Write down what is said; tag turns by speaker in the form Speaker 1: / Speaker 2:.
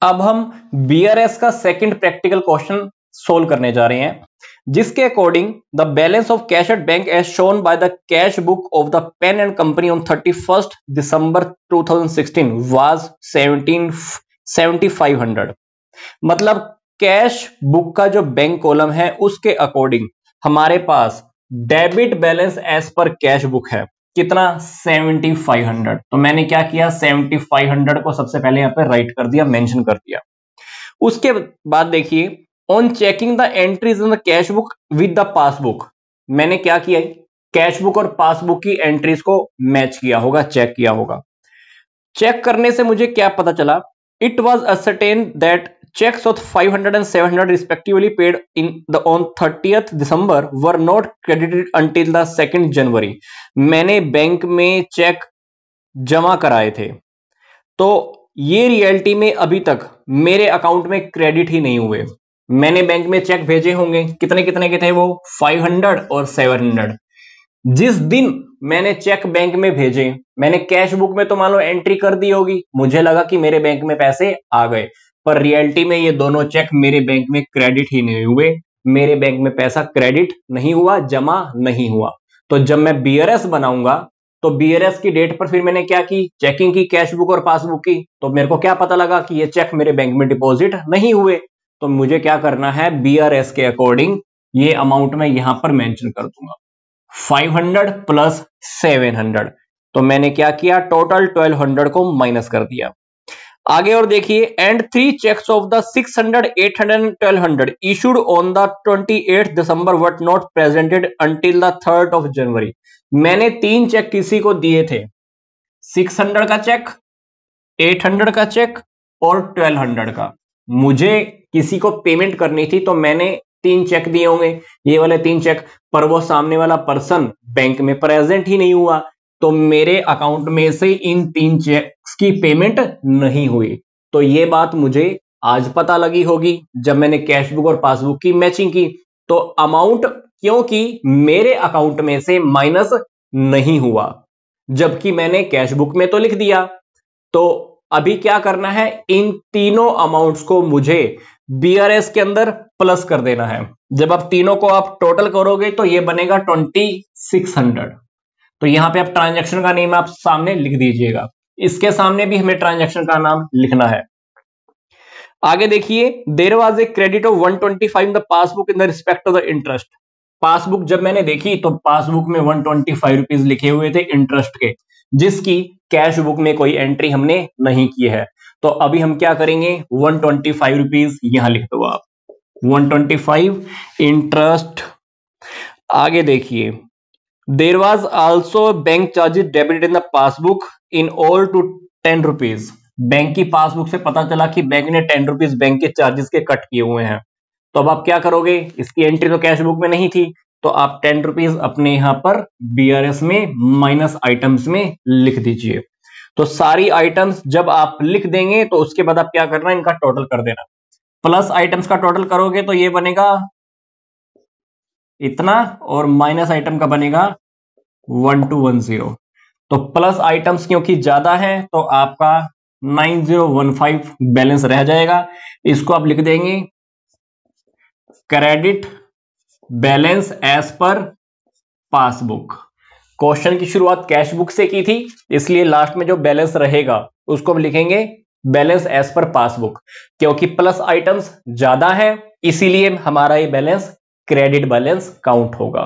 Speaker 1: अब हम बीआरएस का सेकंड प्रैक्टिकल क्वेश्चन सोल्व करने जा रहे हैं, जिसके according the balance of cash at bank as shown by the cash book of the pen and company on 31 December 2016 was 7500। मतलब कैश बुक का जो बैंक कॉलम है उसके अकॉर्डिंग हमारे पास debit balance as per cash book है कितना 7500। तो मैंने क्या किया 7500 को सबसे पहले यहां पे राइट कर दिया, मेंशन कर दिया। उसके बाद देखिए on checking the entries in the cash book with the passbook, मैंने क्या किया कैश बुक और पासबुक की एंट्रीज को मैच किया होगा, चेक किया होगा। चेक करने से मुझे क्या पता चला, it was ascertain that checks of 500 and 700 respectively paid in the on 30th December were not credited until the 2nd January। मैंने बैंक में चेक जमा कराए थे तो ये रियलिटी में अभी तक मेरे अकाउंट में क्रेडिट ही नहीं हुए। मैंने बैंक में चेक भेजे होंगे, कितने कितने के थे वो 500 और 700। जिस दिन मैंने चेक बैंक में भेजे, मैंने कैश बुक में तो मान लो एंट्री कर दी होगी, मुझे लगा कि मेरे बैंक में पैसे आ गए, पर रियलिटी में ये दोनों चेक मेरे बैंक में क्रेडिट ही नहीं हुए। मेरे बैंक में पैसा क्रेडिट नहीं हुआ, जमा नहीं हुआ। तो जब मैं बीआरएस बनाऊंगा तो बीआरएस की डेट पर फिर मैंने क्या की, चेकिंग की कैश बुक और पासबुक की, तो मेरे को क्या पता लगा कि ये चेक मेरे बैंक में डिपॉजिट नहीं हुए। तो मुझे क्या करना है, बीआरएस के अकॉर्डिंग ये अमाउंट मैं यहां पर मेंशन कर दूंगा 500 प्लस 700। तो मैंने क्या किया, टोटल 1200 को माइनस कर दिया। आगे और देखिए, and 3 checks of the 600, 800 and 1200 issued on the 28 December were not presented until the 3rd of January। मैंने 3 चेक किसी को दिए थे, 600 का चेक, 800 का चेक और 1200 का। मुझे किसी को पेमेंट करनी थी तो मैंने 3 चेक दिए होंगे, ये वाले 3 चेक, पर वो सामने वाला पर्सन बैंक में प्रेजेंट ही नहीं हुआ, तो मेरे अकाउंट में से इन 3 चेक्स की पेमेंट नहीं हुई। तो ये बात मुझे आज पता लगी होगी जब मैंने कैश बुक और पासबुक की मैचिंग की। तो अमाउंट क्योंकि मेरे अकाउंट में से माइनस नहीं हुआ, जबकि मैंने कैश बुक में तो लिख दिया। तो अभी क्या करना है, इन तीनों अमाउंट्स को मुझे बीआरएस के अंदर प्लस कर देना है। जब आप तीनों को आप टोटल करोगे तो ये बनेगा 2600। तो यहां पे आप ट्रांजैक्शन का नेम आप सामने लिख दीजिएगा, इसके सामने भी हमें ट्रांजैक्शन का नाम लिखना है। आगे देखिए, there was a credit of 125 the passbook in the respect of the interest. Passbook जब मैंने देखी तो पासबुक में 125 रुपीज लिखे हुए थे इंटरेस्ट के, जिसकी कैश बुक में कोई एंट्री हमने नहीं की है। तो अभी हम क्या करेंगे, 125 रुपीज यहां लिख दो आप, 125 इंटरेस्ट। आगे देखिए, there was also bank charges debited in the passbook in all to 10 rupees. Bank की पासबुक से पता चला कि बैंक ने 10 रुपीज बैंक के चार्जेस के कट किए हुए हैं। तो अब आप क्या करोगे, इसकी एंट्री तो कैश बुक में नहीं थी, तो आप 10 रुपीज अपने यहां पर बीआरएस में माइनस आइटम्स में लिख दीजिए। तो सारी आइटम्स जब आप लिख देंगे तो उसके बाद आप क्या करना, इनका टोटल कर देना। प्लस आइटम्स का टोटल करोगे तो ये बनेगा इतना, और माइनस आइटम का बनेगा 1210। तो प्लस आइटम्स क्योंकि ज्यादा है तो आपका 9015 बैलेंस रह जाएगा। इसको आप लिख देंगे credit balance as per passbook. Question की शुरुआत कैश बुक से की थी, इसलिए लास्ट में जो बैलेंस रहेगा उसको हम लिखेंगे बैलेंस एज पर पासबुक। क्योंकि प्लस आइटम्स ज्यादा है इसीलिए हमारा ये बैलेंस क्रेडिट बैलेंस काउंट होगा।